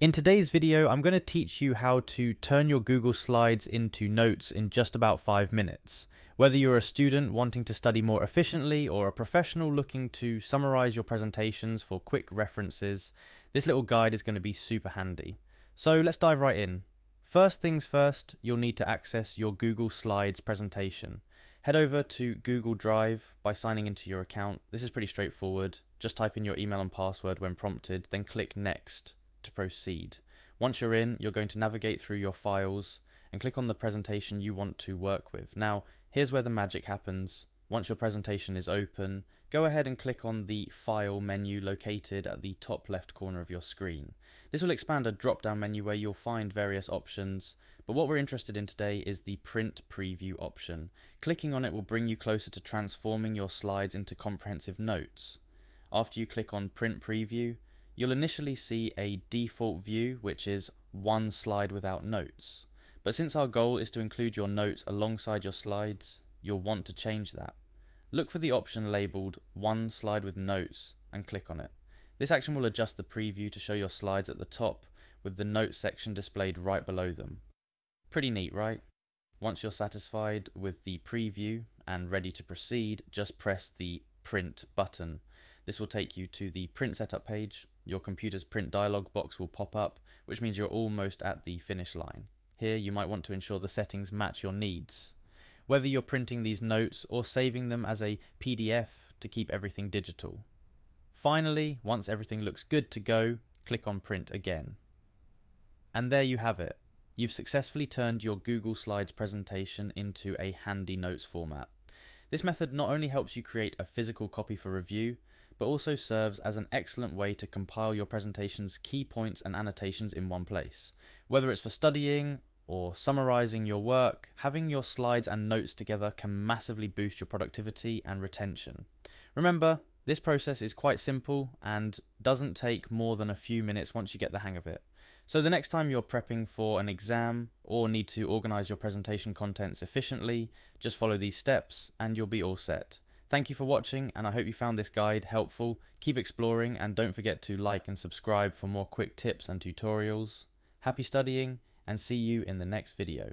In today's video, I'm going to teach you how to turn your Google Slides into notes in just about 5 minutes. Whether you're a student wanting to study more efficiently or a professional looking to summarize your presentations for quick references, this little guide is going to be super handy. So let's dive right in. First things first, you'll need to access your Google Slides presentation. Head over to Google Drive by signing into your account. This is pretty straightforward. Just type in your email and password when prompted, then click Next to proceed. Once you're in, you're going to navigate through your files and click on the presentation you want to work with. Now, here's where the magic happens. Once your presentation is open, go ahead and click on the File menu located at the top left corner of your screen. This will expand a drop-down menu where you'll find various options, but what we're interested in today is the Print Preview option. Clicking on it will bring you closer to transforming your slides into comprehensive notes. After you click on Print Preview, you'll initially see a default view, which is one slide without notes. But since our goal is to include your notes alongside your slides, you'll want to change that. Look for the option labelled One Slide with Notes and click on it. This action will adjust the preview to show your slides at the top with the notes section displayed right below them. Pretty neat, right? Once you're satisfied with the preview and ready to proceed, just press the Print button. This will take you to the print setup page. Your computer's print dialog box will pop up, which means you're almost at the finish line. Here you might want to ensure the settings match your needs. Whether you're printing these notes or saving them as a PDF to keep everything digital. Finally, once everything looks good to go, click on Print again. And there you have it. You've successfully turned your Google Slides presentation into a handy notes format. This method not only helps you create a physical copy for review, but also serves as an excellent way to compile your presentation's key points and annotations in one place. Whether it's for studying or summarizing your work, having your slides and notes together can massively boost your productivity and retention. Remember, this process is quite simple and doesn't take more than a few minutes once you get the hang of it. So the next time you're prepping for an exam or need to organize your presentation contents efficiently, just follow these steps and you'll be all set. Thank you for watching, and I hope you found this guide helpful. Keep exploring and don't forget to like and subscribe for more quick tips and tutorials. Happy studying, and see you in the next video.